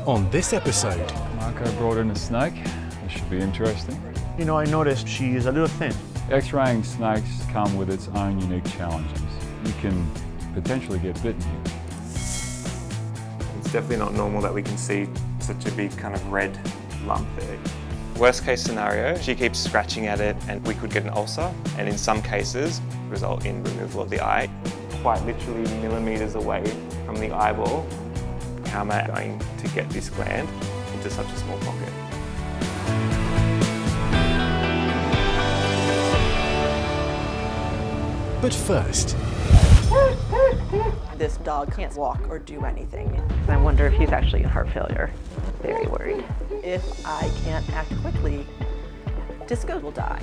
On this episode, Marco brought in a snake. This should be interesting. You know, I noticed she is a little thin. X-raying snakes come with its own unique challenges. You can potentially get bitten here. It's definitely not normal that we can see such a big kind of red lump there. Worst case scenario, she keeps scratching at it and we could get an ulcer, and in some cases result in removal of the eye. Quite literally millimetres away from the eyeball. How am I going to get this gland into such a small pocket? but first, this dog can't walk or do anything. I wonder if he's actually in heart failure. Very worried. If I can't act quickly, Disco will die.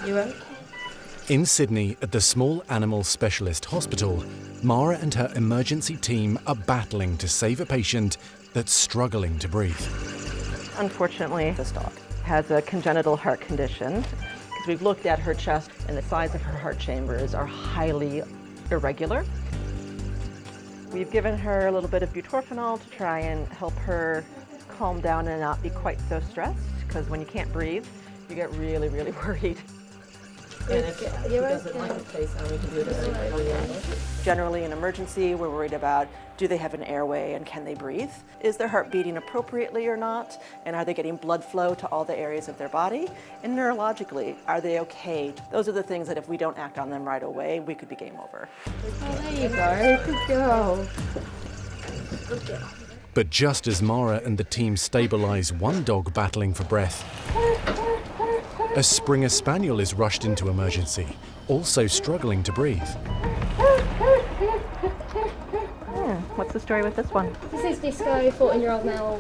You okay? In Sydney at the Small Animal Specialist Hospital, Mara and her emergency team are battling to save a patient that's struggling to breathe. Unfortunately, this dog has a congenital heart condition. Because we've looked at her chest and the size of her heart chambers are highly irregular. We've given her a little bit of butorphanol to try and help her calm down and not be quite so stressed, because when you can't breathe, you get really, really worried. And if she doesn't like the face, we can do it. Generally, in emergency, we're worried about, do they have an airway and can they breathe? Is their heart beating appropriately or not? And are they getting blood flow to all the areas of their body? And neurologically, are they okay? Those are the things that if we don't act on them right away, we could be game over. Oh, there you go. Good girl. Good girl. But just as Mara and the team stabilise one dog battling for breath, a Springer Spaniel is rushed into emergency, also struggling to breathe. What's the story with this one? This is Disco, 14-year-old male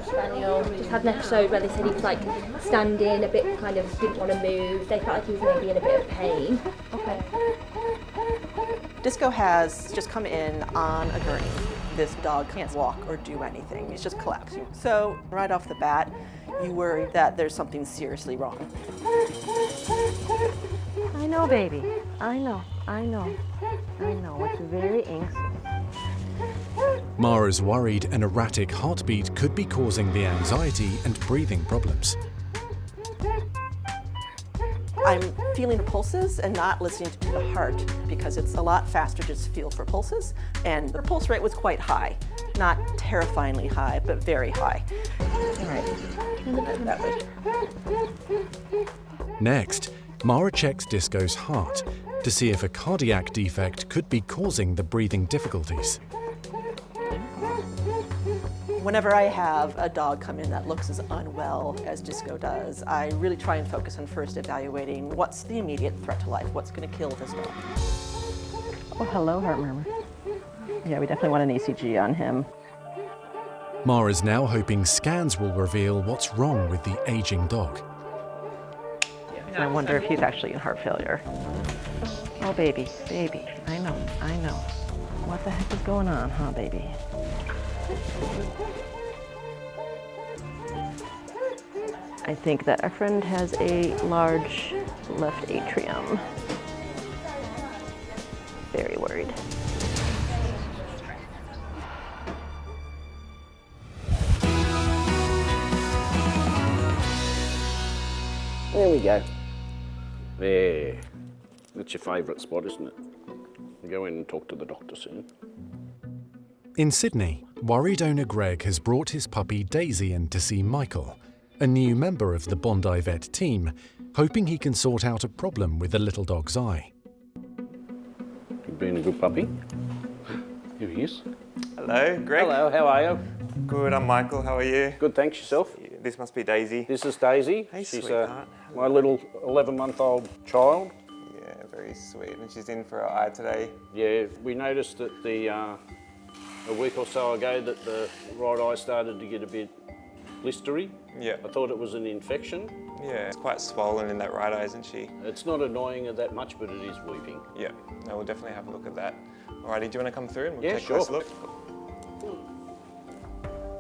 spaniel. Just had an episode where they said he was like standing, a bit kind of didn't want to move. They felt like he was maybe in a bit of pain. Okay. Disco has just come in on a gurney. This dog can't walk or do anything. He's just collapsing. So right off the bat, you worry that there's something seriously wrong. I know, baby. I know. It's very anxious. Mara's worried an erratic heartbeat could be causing the anxiety and breathing problems. I'm feeling the pulses and not listening to the heart, because it's a lot faster to just feel for pulses. And the pulse rate was quite high. Not terrifyingly high, but very high. All right. That way. Next, Mara checks Disco's heart to see if a cardiac defect could be causing the breathing difficulties. Whenever I have a dog come in that looks as unwell as Disco does, I really try and focus on first evaluating what's the immediate threat to life, what's going to kill this dog. Oh, hello, heart murmur. Yeah, we definitely want an ECG on him. Mara's now hoping scans will reveal what's wrong with the aging dog. And I wonder if he's actually in heart failure. Oh, baby. I know. What the heck is going on, huh, baby? I think that our friend has a large left atrium. Very worried. There we go. There. That's your favourite spot, isn't it? We'll go in and talk to the doctor soon. In Sydney, worried owner Greg has brought his puppy Daisy in to see Michael, a new member of the Bondi vet team, hoping he can sort out a problem with the little dog's eye. You've been a good puppy. Here he is. Hello, Greg. Hello, how are you? Good, I'm Michael. How are you? Good, thanks. Yourself? This must be Daisy. This is Daisy. Hey, She's sweetheart. my little 11-month-old child. Yeah, very sweet. And she's in for her eye today. Yeah, we noticed that a week or so ago that the right eye started to get a bit blistery. Yeah. I thought it was an infection. Yeah, it's quite swollen in that right eye, isn't she? It's not annoying her that much, but it is weeping. Yeah, no, we'll definitely have a look at that. Alrighty, do you want to come through and we'll Yeah, take sure. a close look?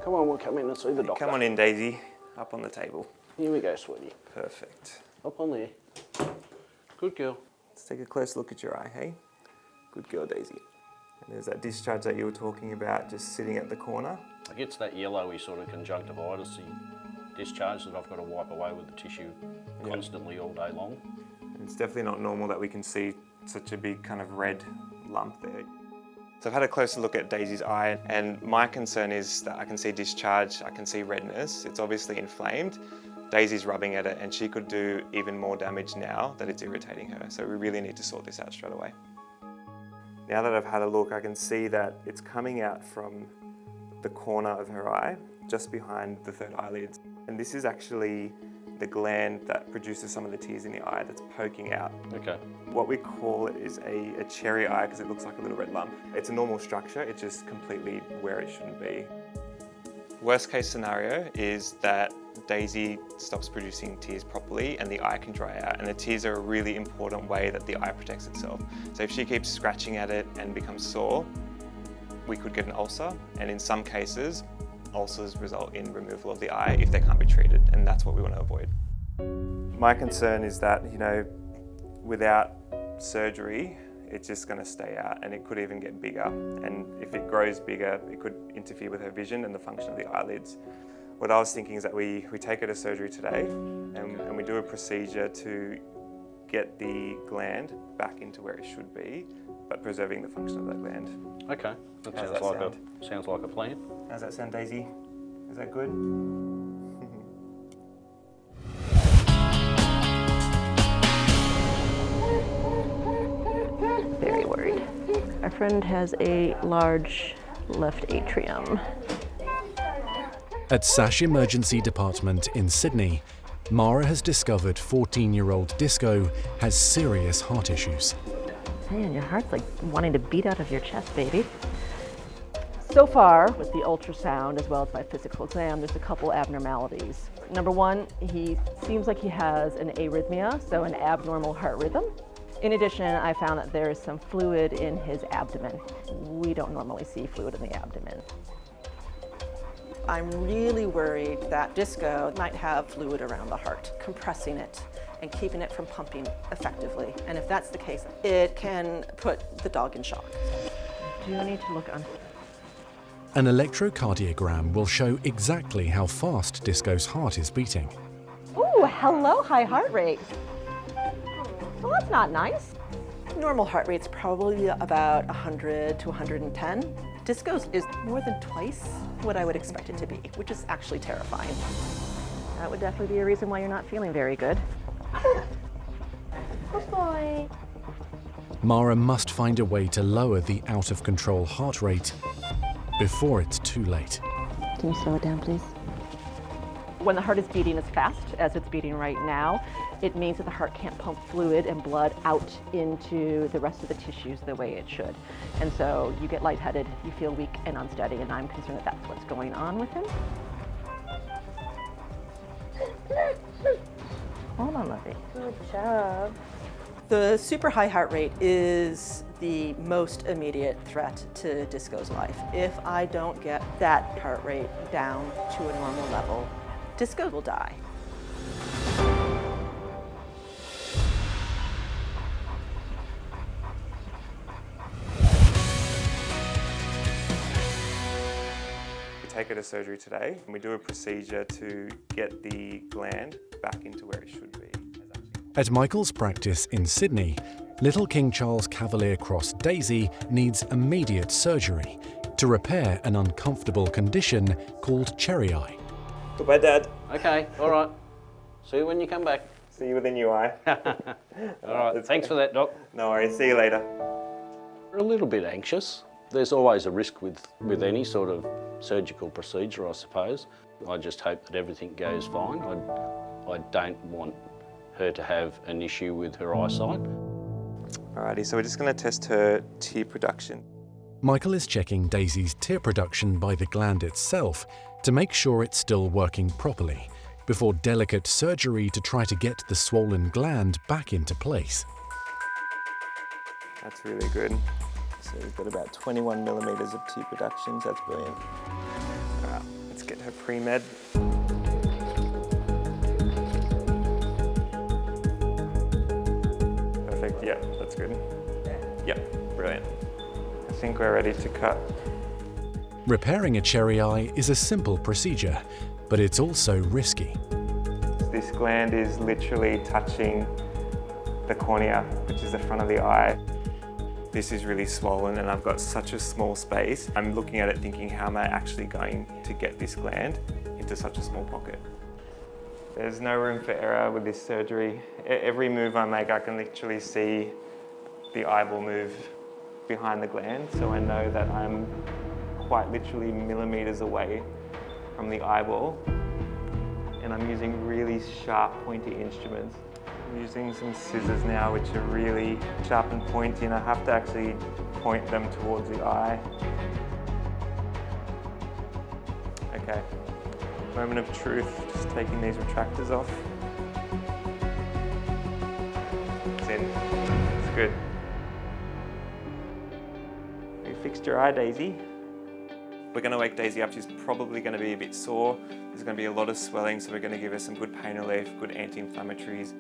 Come on, we'll come in and see the doctor. Come on in, Daisy. Up on the table. Here we go, sweetie. Perfect. Up on there. Good girl. Let's take a close look at your eye, hey? Good girl, Daisy. And there's that discharge that you were talking about just sitting at the corner. It gets that yellowy sort of conjunctivitis discharge that I've got to wipe away with the tissue constantly all day long. And it's definitely not normal that we can see such a big kind of red lump there. So I've had a closer look at Daisy's eye, and my concern is that I can see discharge, I can see redness. It's obviously inflamed. Daisy's rubbing at it, and she could do even more damage now that it's irritating her. So we really need to sort this out straight away. Now that I've had a look, I can see that it's coming out from the corner of her eye, just behind the third eyelid. And this is actually the gland that produces some of the tears in the eye that's poking out. Okay. What we call it is a cherry eye because it looks like a little red lump. It's a normal structure, it's just completely where it shouldn't be. Worst case scenario is that Daisy stops producing tears properly and the eye can dry out, and the tears are a really important way that the eye protects itself. So if she keeps scratching at it and becomes sore, we could get an ulcer, and in some cases ulcers result in removal of the eye if they can't be treated, and that's what we want to avoid. My concern is that, without surgery, it's just going to stay out, and it could even get bigger. And if it grows bigger, it could interfere with her vision and the function of the eyelids. What I was thinking is that we take her to surgery today, and we do a procedure to get the gland back into where it should be, but preserving the function of that gland. Okay, that How's sounds that sounds like a plan. How's that sound, Daisy? Is that good? Very worried. Our friend has a large left atrium. At Sash Emergency Department in Sydney, Mara has discovered 14-year-old Disco has serious heart issues. Man, your heart's like wanting to beat out of your chest, baby. So far, with the ultrasound as well as my physical exam, there's a couple abnormalities. Number one, he seems like he has an arrhythmia, so an abnormal heart rhythm. In addition, I found that there is some fluid in his abdomen. We don't normally see fluid in the abdomen. I'm really worried that Disco might have fluid around the heart, compressing it and keeping it from pumping effectively. And if that's the case, it can put the dog in shock. Do you need to look on? An electrocardiogram will show exactly how fast Disco's heart is beating. Ooh, hello, high heart rate. Well, that's not nice. Normal heart rate's probably about 100 to 110. Disco's is more than twice what I would expect it to be, which is actually terrifying. That would definitely be a reason why you're not feeling very good. Good boy. Mara must find a way to lower the out-of-control heart rate before it's too late. Can you slow it down, please? When the heart is beating as fast as it's beating right now, it means that the heart can't pump fluid and blood out into the rest of the tissues the way it should. And so you get lightheaded, you feel weak and unsteady, and I'm concerned that that's what's going on with him. Hold on, lovey. Good job. The super high heart rate is the most immediate threat to Disco's life. If I don't get that heart rate down to a normal level, Disco will die. We take her to surgery today, and we do a procedure to get the gland back into where it should be. At Michael's practice in Sydney, little King Charles Cavalier Cross Daisy needs immediate surgery to repair an uncomfortable condition called cherry eye. Goodbye, Dad. Okay, all right. See you when you come back. See you with a new eye. All right, thanks for that, Doc. No worries. See you later. We're a little bit anxious. There's always a risk with any sort of surgical procedure, I suppose. I just hope that everything goes fine. I don't want her to have an issue with her eyesight. Alrighty, so we're just going to test her tear production. Michael is checking Daisy's tear production by the gland itself to make sure it's still working properly, before delicate surgery to try to get the swollen gland back into place. That's really good. So we've got about 21 millimeters of tear production, so that's brilliant. Alright, let's Let's get her pre-med. Perfect, yeah, that's good. Yep, brilliant. I think we're ready to cut. Repairing a cherry eye is a simple procedure, but it's also risky. This gland is literally touching the cornea, which is the front of the eye. This is really swollen and I've got such a small space. I'm looking at it thinking, how am I actually going to get this gland into such a small pocket? There's no room for error with this surgery. Every move I make, I can literally see the eyeball move behind the gland, so I know that I'm quite literally millimeters away from the eyeball, and I'm using really sharp, pointy instruments. I'm using some scissors now, which are really sharp and pointy, and I have to actually point them towards the eye. Okay, moment of truth, just taking these retractors off. It's in, it's good. We fixed your eye, Daisy. We're going to wake Daisy up. She's probably going to be a bit sore. There's going to be a lot of swelling, so we're going to give her some good pain relief, good anti-inflammatories.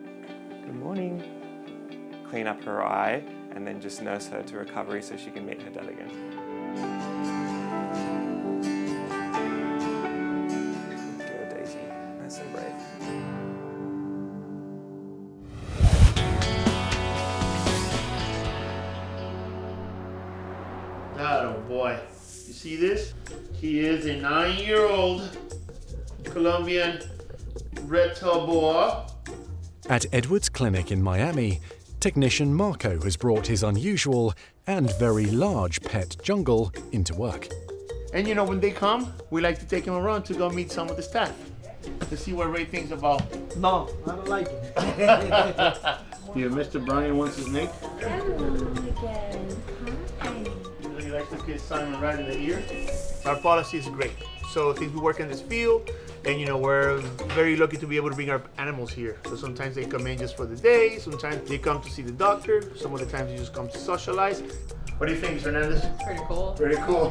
Good morning. Clean up her eye and then just nurse her to recovery so she can meet her dad again. Good, Daisy. Nice and brave. Oh boy. You see this? He is a 9-year-old Colombian red-tailed boa. At Edward's clinic in Miami, technician Marco has brought his unusual and very large pet jungle into work. And you know, when they come, we like to take him around to go meet some of the staff to see what Ray thinks about. No, I don't like it. Yeah, Mr. Brian wants his snake. Hello again. Hi. He likes to kiss Simon right in the ear. Our policy is great. So since we work in this field, and you know, we're very lucky to be able to bring our animals here. So sometimes they come in just for the day, sometimes they come to see the doctor, some of the times they just come to socialize. What do you think, Mr. Hernandez? Pretty cool. Pretty cool.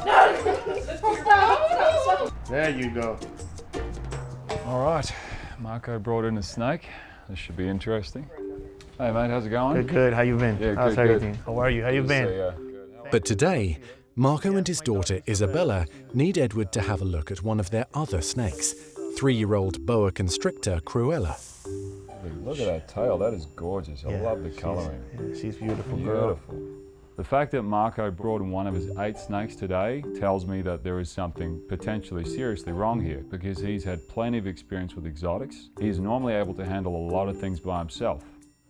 There you go. All right, Marco brought in a snake. This should be interesting. Hey mate, how's it going? Good, good. How you been? Yeah, How's good, everything? How are you? How you been? But today, Marco and his daughter Isabella need Edward to have a look at one of their other snakes, 3-year-old Boa Constrictor Cruella. Look at that tail, that is gorgeous. I love the colouring. She's beautiful girl. Beautiful. The fact that Marco brought in one of his 8 snakes today tells me that there is something potentially seriously wrong here, because he's had plenty of experience with exotics. He's normally able to handle a lot of things by himself.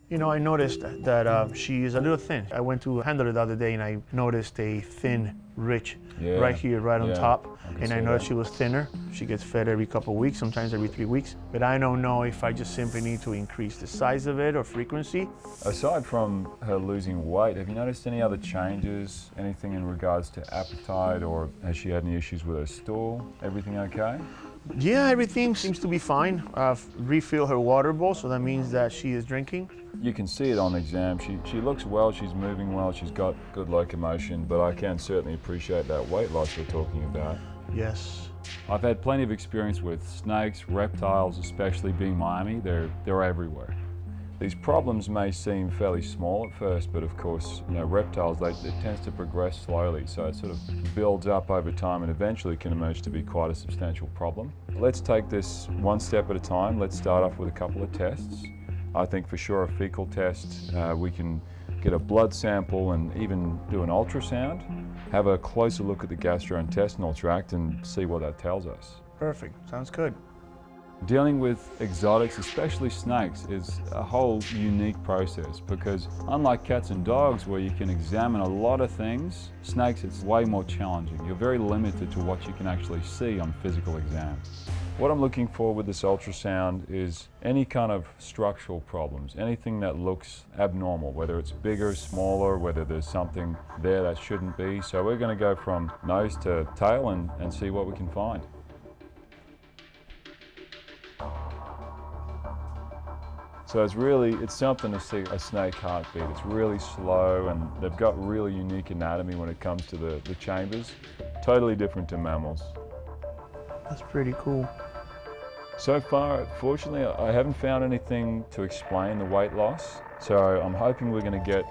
You know, I noticed that she is a little thin. I went to handle it the other day and I noticed a thin ridge right here, right on top. And I noticed she was thinner. She gets fed every couple of weeks, sometimes every 3 weeks. But I don't know if I just simply need to increase the size of it or frequency. Aside from her losing weight, have you noticed any other changes? Anything in regards to appetite, or has she had any issues with her stool? Everything okay? Yeah, everything seems to be fine. I've refilled her water bowl, so that means that she is drinking. You can see it on exam. She looks well, she's moving well, she's got good locomotion, but I can certainly appreciate that weight loss we're talking about. Yes. I've had plenty of experience with snakes, reptiles, especially being Miami. They're everywhere. These problems may seem fairly small at first, but of course, you know, reptiles, it tends to progress slowly, so it sort of builds up over time and eventually can emerge to be quite a substantial problem. Let's take this one step at a time. Let's start off with a couple of tests. I think for sure a fecal test, we can get a blood sample and even do an ultrasound, have a closer look at the gastrointestinal tract and see what that tells us. Perfect, sounds good. Dealing with exotics, especially snakes, is a whole unique process because unlike cats and dogs where you can examine a lot of things, snakes it's way more challenging. You're very limited to what you can actually see on physical exam. What I'm looking for with this ultrasound is any kind of structural problems, anything that looks abnormal, whether it's bigger, smaller, whether there's something there that shouldn't be. So we're going to go from nose to tail and see what we can find. So it's something to see a snake heartbeat. It's really slow and they've got really unique anatomy when it comes to the chambers. Totally different to mammals. That's pretty cool. So far, fortunately, I haven't found anything to explain the weight loss. So I'm hoping we're going to get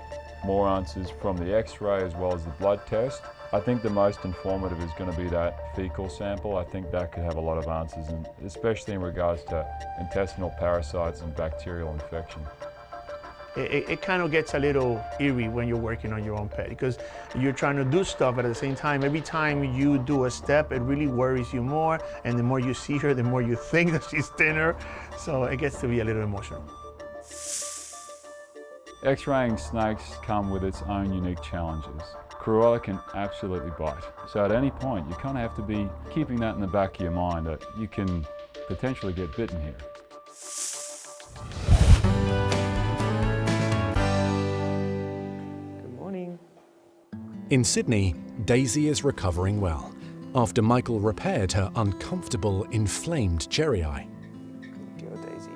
more answers from the X-ray as well as the blood test. I think the most informative is going to be that fecal sample. I think that could have a lot of answers, and especially in regards to intestinal parasites and bacterial infection. It kind of gets a little eerie when you're working on your own pet because you're trying to do stuff, but at the same time, every time you do a step, it really worries you more. And the more you see her, the more you think that she's thinner. So it gets to be a little emotional. X-raying snakes come with its own unique challenges. Cruella can absolutely bite. So at any point, you kind of have to be keeping that in the back of your mind that you can potentially get bitten here. In Sydney, Daisy is recovering well after Michael repaired her uncomfortable, inflamed cherry eye. Good girl, Daisy.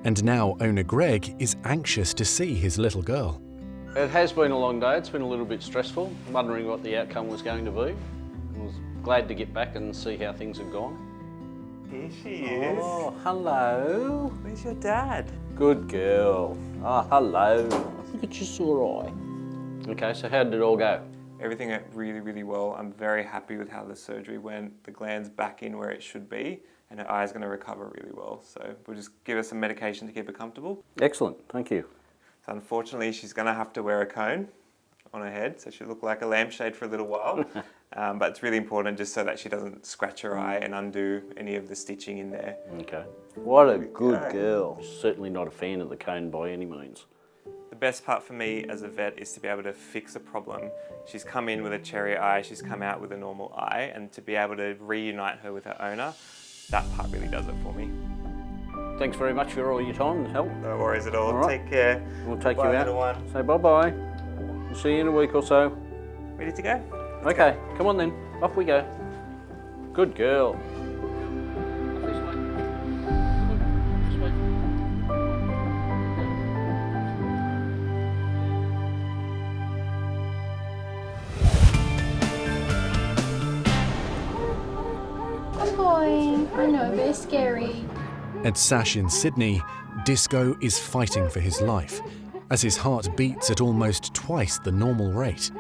And now owner Greg is anxious to see his little girl. It has been a long day. It's been a little bit stressful, wondering what the outcome was going to be. I was glad to get back and see how things had gone. Here she is. Oh, hello. Where's your dad? Good girl. Oh, hello. Look at your sore eye. Okay, so how did it all go? Everything went really, really well. I'm very happy with how the surgery went. The gland's back in where it should be, and her eye's going to recover really well. So we'll just give her some medication to keep her comfortable. Excellent, thank you. So unfortunately, she's going to have to wear a cone on her head, so she'll look like a lampshade for a little while. But it's really important just so that she doesn't scratch her eye and undo any of the stitching in there. Okay. What a good girl. Certainly not a fan of the cone by any means. The best part for me as a vet is to be able to fix a problem. She's come in with a cherry eye, she's come out with a normal eye, and to be able to reunite her with her owner, that part really does it for me. Thanks very much for all your time and help. No worries at all. Right. Take care. We'll take Bye, you out. little one. Say bye-bye. We'll see you in a week or so. Ready to go? Okay, come on then. Off we go. Good girl. I know, but it's scary. At Sash in Sydney, Disco is fighting for his life as his heart beats at almost twice the normal rate.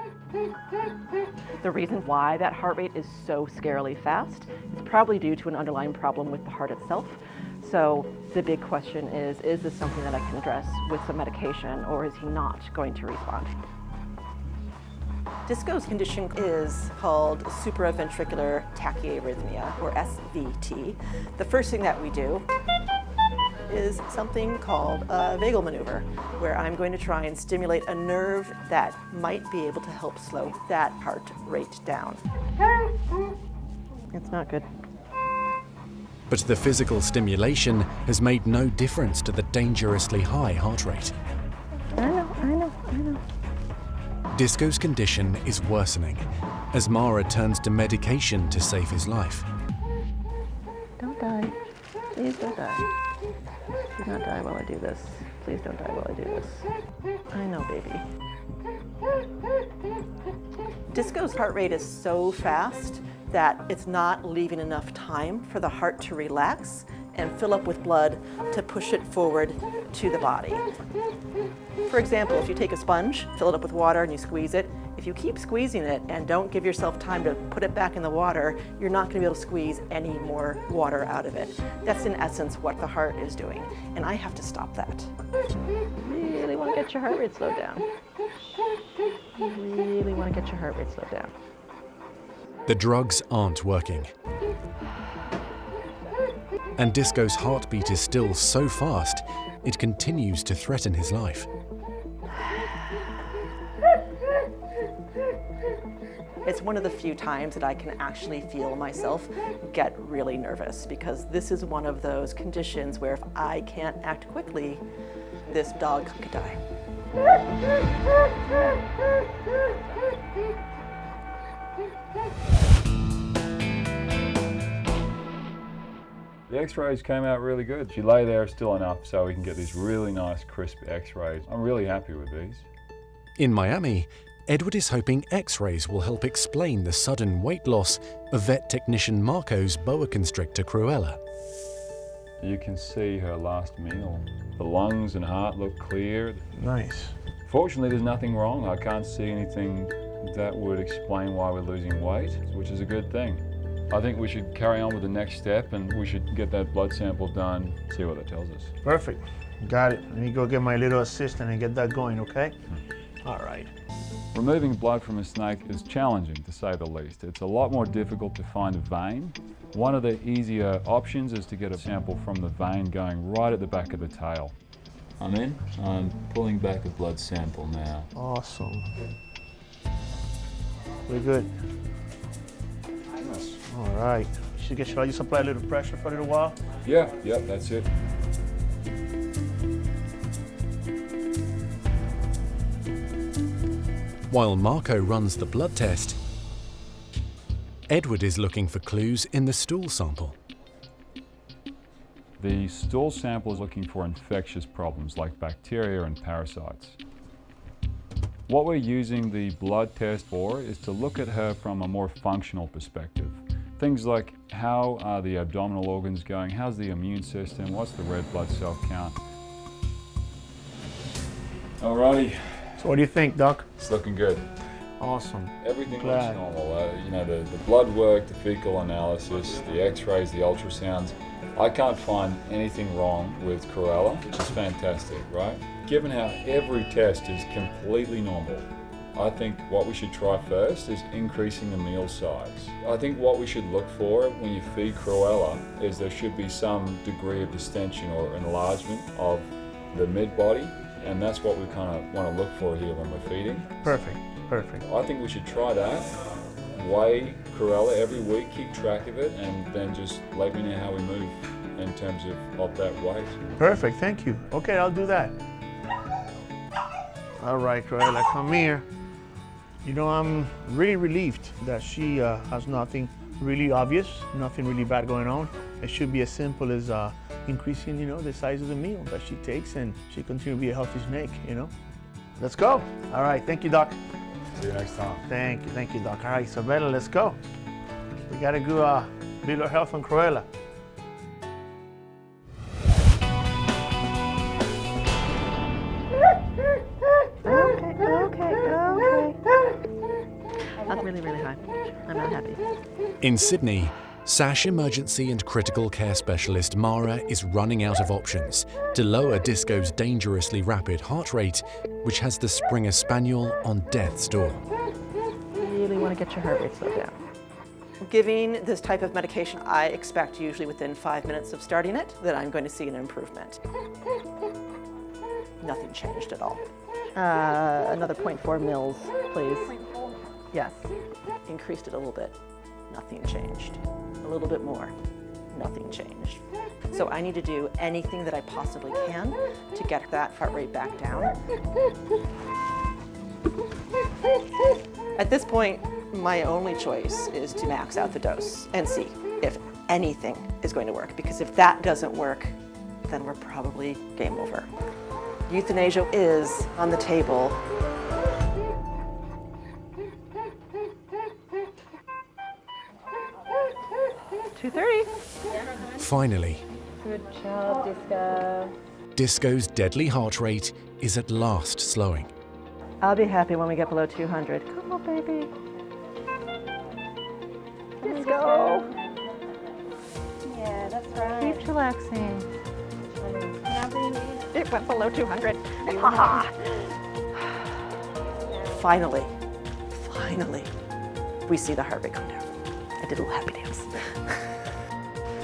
The reason why that heart rate is so scarily fast is probably due to an underlying problem with the heart itself. So the big question is this something that I can address with some medication, or is he not going to respond? Disco's condition is called supraventricular tachyarrhythmia, or SVT. The first thing that we do is something called a vagal maneuver, where I'm going to try and stimulate a nerve that might be able to help slow that heart rate down. It's not good. But the physical stimulation has made no difference to the dangerously high heart rate. I know. Disco's condition is worsening as Mara turns to medication to save his life. Don't die. Please don't die. Do not die while I do this. Please don't die while I do this. I know, baby. Disco's heart rate is so fast that it's not leaving enough time for the heart to relax and fill up with blood to push it forward to the body. For example, if you take a sponge, fill it up with water and you squeeze it, if you keep squeezing it and don't give yourself time to put it back in the water, you're not going to be able to squeeze any more water out of it. That's in essence what the heart is doing, and I have to stop that. You really want to get your heart rate slowed down. You really want to get your heart rate slowed down. The drugs aren't working. And Disco's heartbeat is still so fast, it continues to threaten his life. It's one of the few times that I can actually feel myself get really nervous, because this is one of those conditions where if I can't act quickly, this dog could die. The X-rays came out really good. She lay there still enough so we can get these really nice crisp X-rays. I'm really happy with these. In Miami, Edward is hoping X-rays will help explain the sudden weight loss of vet technician Marco's Boa Constrictor Cruella. You can see her last meal. The lungs and heart look clear. Nice. Fortunately, there's nothing wrong. I can't see anything that would explain why we're losing weight, which is a good thing. I think we should carry on with the next step and we should get that blood sample done, see what that tells us. Perfect. Got it. Let me go get my little assistant and get that going, okay? All right. Removing blood from a snake is challenging, to say the least. It's a lot more difficult to find a vein. One of the easier options is to get a sample from the vein going right at the back of the tail. I'm in. I'm pulling back a blood sample now. Awesome. We're good. Nice. All right. Should I just apply a little pressure for a little while? Yeah, that's it. While Marco runs the blood test, Edward is looking for clues in the stool sample. The stool sample is looking for infectious problems like bacteria and parasites. What we're using the blood test for is to look at her from a more functional perspective. Things like, how are the abdominal organs going? How's the immune system? What's the red blood cell count? Alrighty. So what do you think, Doc? It's looking good. Awesome. Everything Glad. looks normal. You know, the blood work, the fecal analysis, the X-rays, the ultrasounds. I can't find anything wrong with Cruella, which is fantastic, right? Given how every test is completely normal, I think what we should try first is increasing the meal size. I think what we should look for when you feed Cruella is there should be some degree of distension or enlargement of the mid-body, and that's what we kind of want to look for here when we're feeding. Perfect, perfect. I think we should try that. Weigh Cruella every week, keep track of it, and then just let me know how we move in terms of that weight. Perfect, thank you. Okay, I'll do that. All right, Cruella, come here. You know, I'm really relieved that she has nothing really obvious, nothing really bad going on. It should be as simple as increasing, you know, the size of the meal that she takes, and she continue to be a healthy snake, you know. Let's go. All right, thank you, Doc. See you next time. Thank you, Doc. All right, Isabella, let's go. We gotta go build our health on Cruella. That's really, really high. I'm not happy. In Sydney, SASH emergency and critical care specialist Mara is running out of options to lower Disco's dangerously rapid heart rate, which has the Springer Spaniel on death's door. You really want to get your heart rate slowed down. Giving this type of medication, I expect usually within 5 minutes of starting it that I'm going to see an improvement. Nothing changed at all. Another 0.4 mils, please. Yes. Increased it a little bit. Nothing changed. A little bit more. Nothing changed. So I need to do anything that I possibly can to get that heart rate back down. At this point, my only choice is to max out the dose and see if anything is going to work. Because if that doesn't work, then we're probably game over. Euthanasia is on the table. Finally, Good job, Disco. Disco's deadly heart rate is at last slowing. I'll be happy when we get below 200. Come on, baby. Disco. Yeah, that's right. Keep relaxing. It went below 200. Finally, we see the heart rate come down. I did a little happy dance.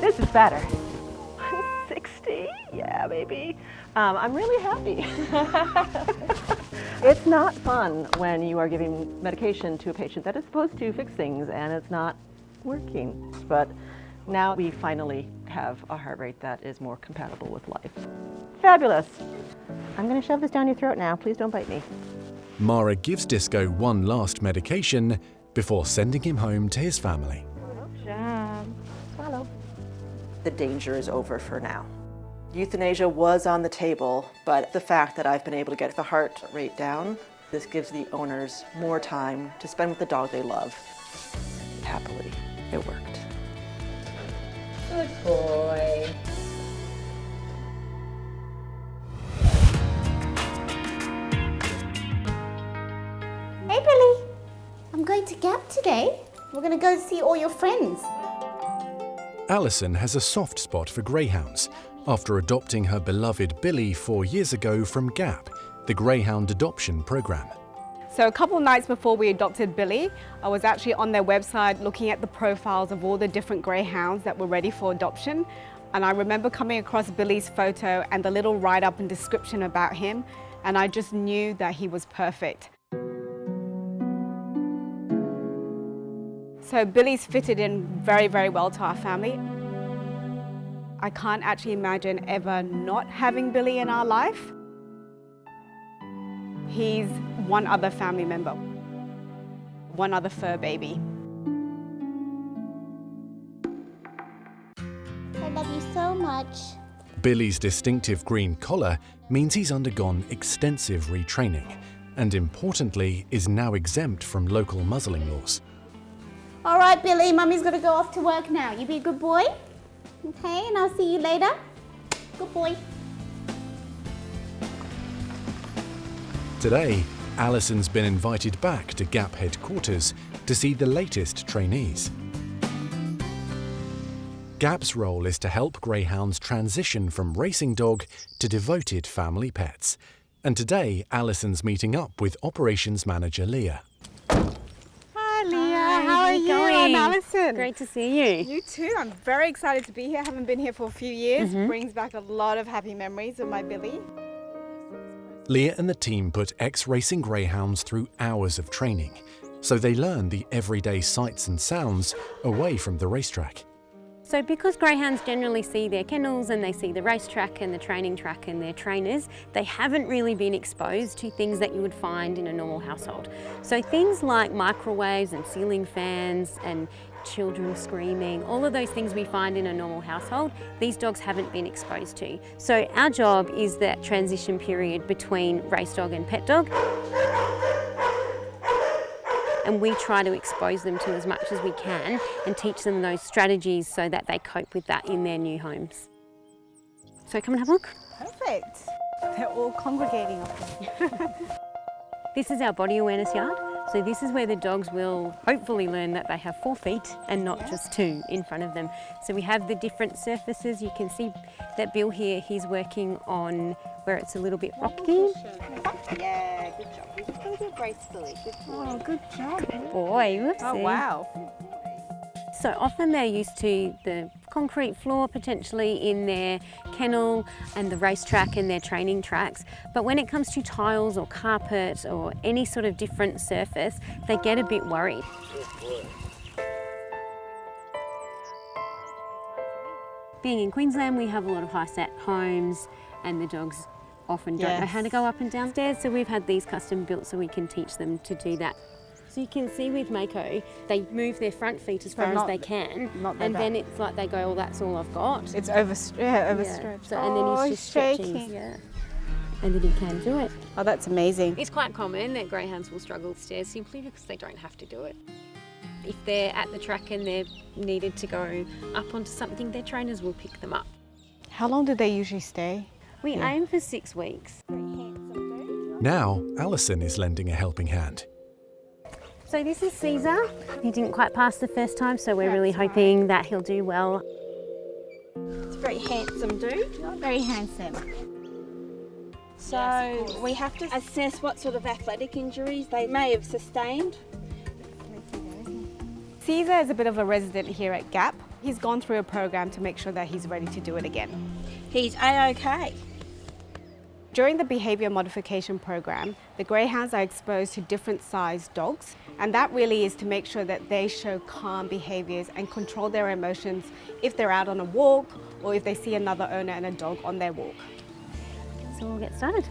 This is better. 160? Yeah, baby. I'm really happy. It's not fun when you are giving medication to a patient that is supposed to fix things and it's not working. But now we finally have a heart rate that is more compatible with life. Fabulous. I'm going to shove this down your throat now. Please don't bite me. Mara gives Disco one last medication before sending him home to his family. Good job. Swallow. The danger is over for now. Euthanasia was on the table, but the fact that I've been able to get the heart rate down This gives the owners more time to spend with the dog they love. Happily, it worked. Good boy. Hey Billy, I'm going to Gap today. We're going to go see all your friends. Alison has a soft spot for greyhounds after adopting her beloved Billy 4 years ago from GAP, the Greyhound Adoption Programme. So a couple of nights before we adopted Billy, I was actually on their website looking at the profiles of all the different greyhounds that were ready for adoption. And I remember coming across Billy's photo and the little write-up and description about him, and I just knew that he was perfect. So Billy's fitted in very, very well to our family. I can't actually imagine ever not having Billy in our life. He's one other family member, one other fur baby. I love you so much. Billy's distinctive green collar means he's undergone extensive retraining and, importantly, is now exempt from local muzzling laws. All right, Billy, Mummy's got to go off to work now. You be a good boy, okay? And I'll see you later. Good boy. Today, Alison's been invited back to GAP headquarters to see the latest trainees. GAP's role is to help greyhounds transition from racing dog to devoted family pets. And today, Alison's meeting up with Operations Manager Leah. Hi Leah, how are you? I'm Alison. Great to see you. You too. I'm very excited to be here. I haven't been here for a few years. Brings back a lot of happy memories of my Billy. Leah and the team put ex-racing greyhounds through hours of training, so they learn the everyday sights and sounds away from the racetrack. So because greyhounds generally see their kennels and they see the racetrack and the training track and their trainers, they haven't really been exposed to things that you would find in a normal household. So things like microwaves and ceiling fans and children screaming, all of those things we find in a normal household, these dogs haven't been exposed to. So our job is that transition period between race dog and pet dog. And we try to expose them to as much as we can and teach them those strategies so that they cope with that in their new homes. So come and have a look. Perfect. They're all congregating up here. This is our body awareness yard. So this is where the dogs will hopefully learn that they have 4 feet and not just 2 in front of them. So we have the different surfaces. You can see that Bill here, he's working on where it's a little bit rocky. Yeah, good job. We're just going to do it gracefully. Good boy. Oh, good job. Good boy, whoopsie. Oh, wow. So often they're used to the concrete floor potentially in their kennel and the racetrack and their training tracks. But when it comes to tiles or carpet or any sort of different surface, they get a bit worried. Being in Queensland, we have a lot of high-set homes and the dogs often don't know how to go up and downstairs. So we've had these custom built so we can teach them to do that. So you can see with Mako, they move their front feet as far as they can, and then it's like they go, "Oh, that's all I've got." It's overstretched. So, and then he's just stretching. Yeah. And then he can do it. Oh, that's amazing. It's quite common that greyhounds will struggle upstairs simply because they don't have to do it. If they're at the track and they're needed to go up onto something, their trainers will pick them up. How long do they usually stay? We aim for 6 weeks. Now, Alison is lending a helping hand. So this is Caesar. He didn't quite pass the first time, so we're really hoping that he'll do well. It's a very handsome dude. Very handsome. So we have to assess what sort of athletic injuries they may have sustained. Caesar is a bit of a resident here at GAP. He's gone through a program to make sure that he's ready to do it again. He's A-OK. During the behaviour modification program, the greyhounds are exposed to different sized dogs, and that really is to make sure that they show calm behaviours and control their emotions if they're out on a walk or if they see another owner and a dog on their walk. So we'll get started.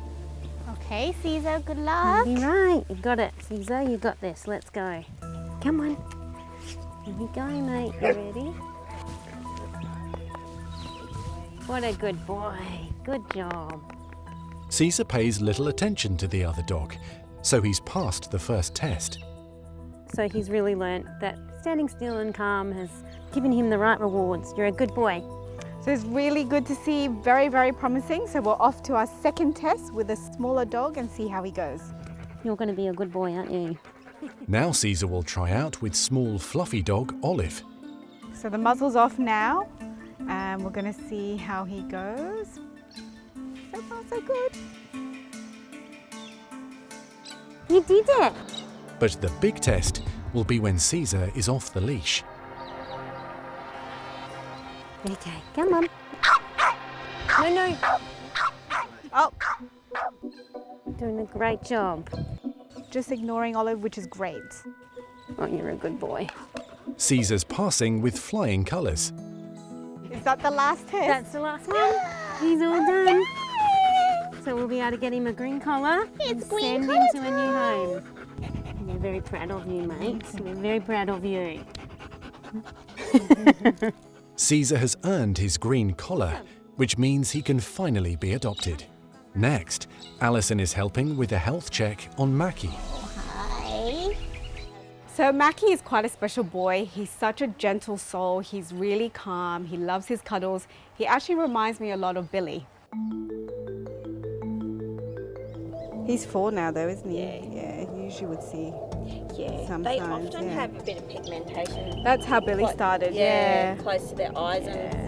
Okay, Caesar, good luck. You're right, you got it. Caesar, you got this. Let's go. Come on. Here we go, mate. You ready? What a good boy. Good job. Caesar pays little attention to the other dog, so he's passed the first test. So he's really learnt that standing still and calm has given him the right rewards. You're a good boy. So it's really good to see, very, very promising. So we're off to our second test with a smaller dog and see how he goes. You're going to be a good boy, aren't you? Now Caesar will try out with small fluffy dog Olive. So the muzzle's off now and we're going to see how he goes. So far so good. You did it! But the big test will be when Caesar is off the leash. Okay, come on. No. Oh, Doing a great job. just ignoring Olive, which is great. Oh, you're a good boy. Caesar's passing with flying colours. Is that the last test? That's the last one. He's all done. So we'll be able to get him a green collar and send him to a new home. We're very proud of you, mate. We're very proud of you. Caesar has earned his green collar, which means he can finally be adopted. Next, Alison is helping with a health check on Mackie. Hi. So Mackie is quite a special boy. He's such a gentle soul. He's really calm. He loves his cuddles. He actually reminds me a lot of Billy. He's 4 now though, isn't he? Yeah, you usually would see. Yeah, some they signs, often yeah. have a bit of pigmentation. That's how Billy Like, started, yeah. yeah. Close to their eyes. Yeah.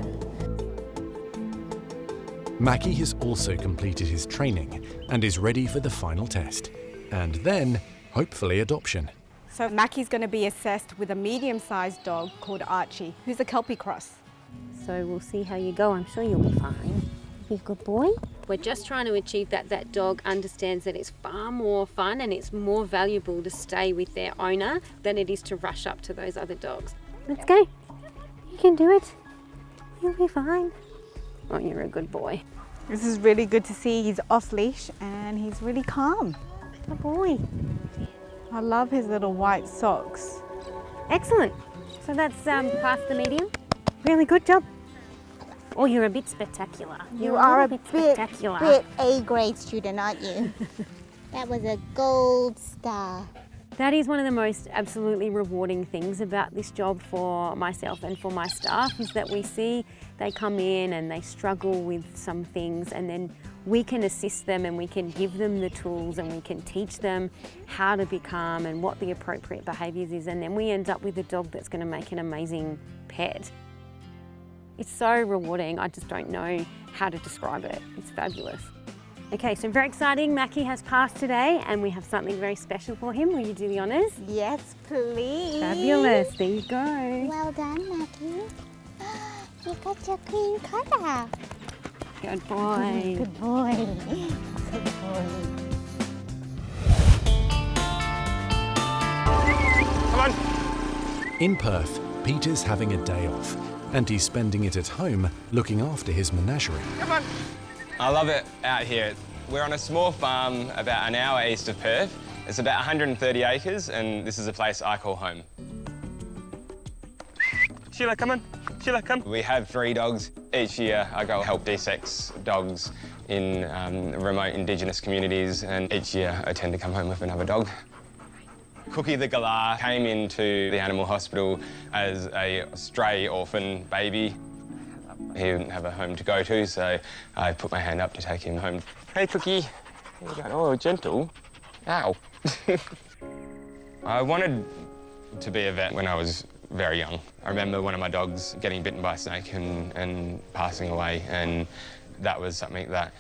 Mackie has also completed his training and is ready for the final test. And then, hopefully, adoption. So Mackie's going to be assessed with a medium-sized dog called Archie, who's a Kelpie cross. So we'll see how you go. I'm sure you'll be fine. Be a good boy. We're just trying to achieve that dog understands that it's far more fun and it's more valuable to stay with their owner than it is to rush up to those other dogs. Let's go. You can do it. You'll be fine. Oh, you're a good boy. This is really good to see. He's off leash and he's really calm. Good boy. I love his little white socks. Excellent. So that's past the medium. Really good job. Oh, you're a bit spectacular. You are a bit bit spectacular. A-grade student, aren't you? That was a gold star. That is one of the most absolutely rewarding things about this job for myself and for my staff is that we see they come in and they struggle with some things and then we can assist them and we can give them the tools and we can teach them how to be calm and what the appropriate behaviours is, and then we end up with a dog that's going to make an amazing pet. It's so rewarding, I just don't know how to describe it. It's fabulous. Okay, so very exciting. Mackie has passed today and we have something very special for him. Will you do the honours? Yes, please. Fabulous, there you go. Well done, Mackie. You got your green collar. Good boy. Good boy. Good boy. Come on. In Perth, Peter's having a day off, and he's spending it at home looking after his menagerie. Come on. I love it out here. We're on a small farm about an hour east of Perth. It's about 130 acres, and this is a place I call home. Sheila, come on. Sheila, come. We have 3 dogs. Each year I go help de-sex dogs in remote Indigenous communities, and each year I tend to come home with another dog. Cookie the galah came into the animal hospital as a stray orphan baby. He didn't have a home to go to, so I put my hand up to take him home. Hey, Cookie. How you going? Oh, gentle. Ow. I wanted to be a vet when I was very young. I remember one of my dogs getting bitten by a snake and passing away, and that was something that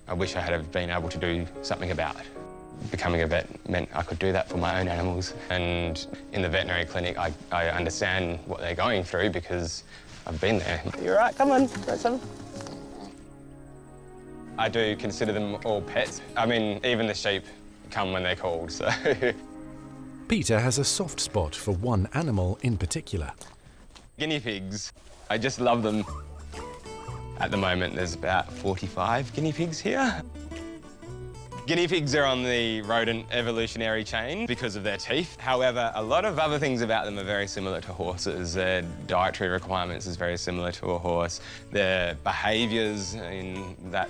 I wish I had been able to do something about. Becoming a vet meant I could do that for my own animals, and in the veterinary clinic I understand what they're going through because I've been there. You're right, come on, got some. I do consider them all pets. I mean, even the sheep come when they're called, so. Peter has a soft spot for one animal in particular. Guinea pigs. I just love them. At the moment, there's about 45 guinea pigs here. Guinea pigs are on the rodent evolutionary chain because of their teeth. However, a lot of other things about them are very similar to horses. Their dietary requirements is very similar to a horse. Their behaviours in that,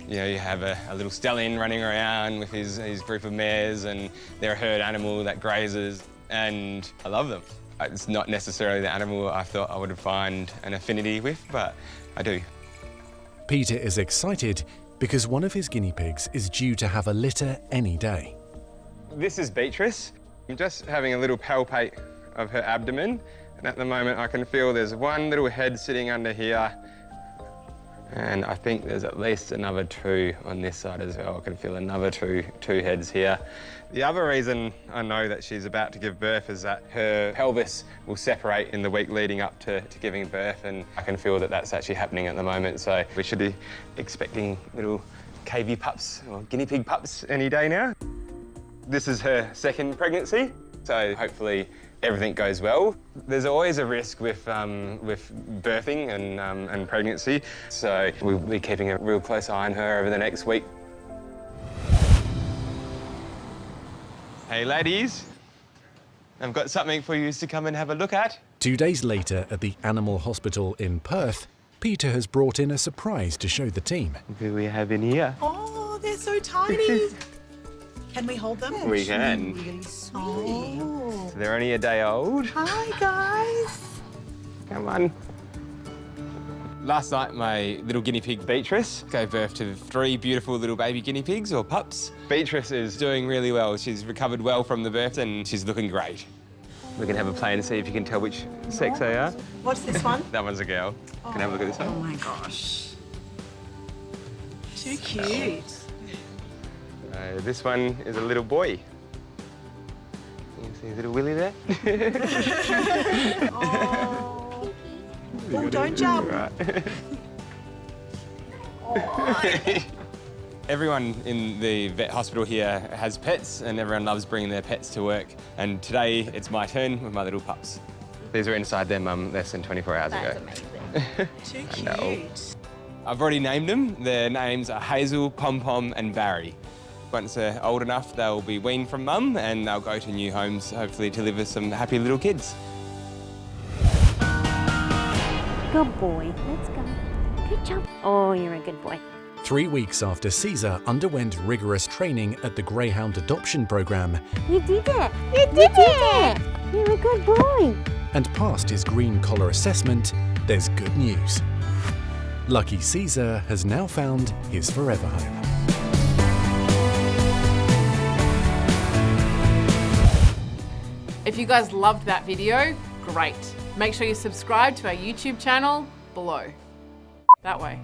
you know, you have a little stallion running around with his group of mares, and they're a herd animal that grazes, and I love them. It's not necessarily the animal I thought I would find an affinity with, but I do. Peter is excited because one of his guinea pigs is due to have a litter any day. This is Beatrice. I'm just having a little palpate of her abdomen, and at the moment I can feel there's one little head sitting under here, and I think there's at least another 2 on this side as well. I can feel another two heads here. The other reason I know that she's about to give birth is that her pelvis will separate in the week leading up to giving birth, and I can feel that that's actually happening at the moment. So we should be expecting little KV pups or guinea pig pups any day now. This is her second pregnancy, so hopefully everything goes well. There's always a risk with birthing and pregnancy, so we'll be keeping a real close eye on her over the next week. Hey ladies, I've got something for you to come and have a look at. 2 days later at the animal hospital in Perth, Peter has brought in a surprise to show the team. Who do we have in here? Oh, they're so tiny. Can we hold them? We can. Really sweet. Oh. So they're only a day old. Hi guys. Come on. Last night, my little guinea pig, Beatrice, gave birth to 3 beautiful little baby guinea pigs, or pups. Beatrice is doing really well. She's recovered well from the birth and she's looking great. We can have a play and see if you can tell which sex they are. What's this one? That one's a girl. Can I have a look at this one? Oh my gosh. Too cute. This one is a little boy. You can see his little willy there. Oh, don't jump. Right. Everyone in the vet hospital here has pets, and everyone loves bringing their pets to work. And today it's my turn with my little pups. These were inside their mum less than 24 hours ago. That's amazing. Too cute. I've already named them. Their names are Hazel, Pom Pom, and Barry. Once they're old enough, they'll be weaned from mum and they'll go to new homes, hopefully to live with some happy little kids. Good boy. Let's go. Good job. Oh, you're a good boy. 3 weeks after Caesar underwent rigorous training at the Greyhound adoption program. You did it. You did it. You're a good boy. And passed his green collar assessment, there's good news. Lucky Caesar has now found his forever home. If you guys loved that video, great. Make sure you subscribe to our YouTube channel below. That way.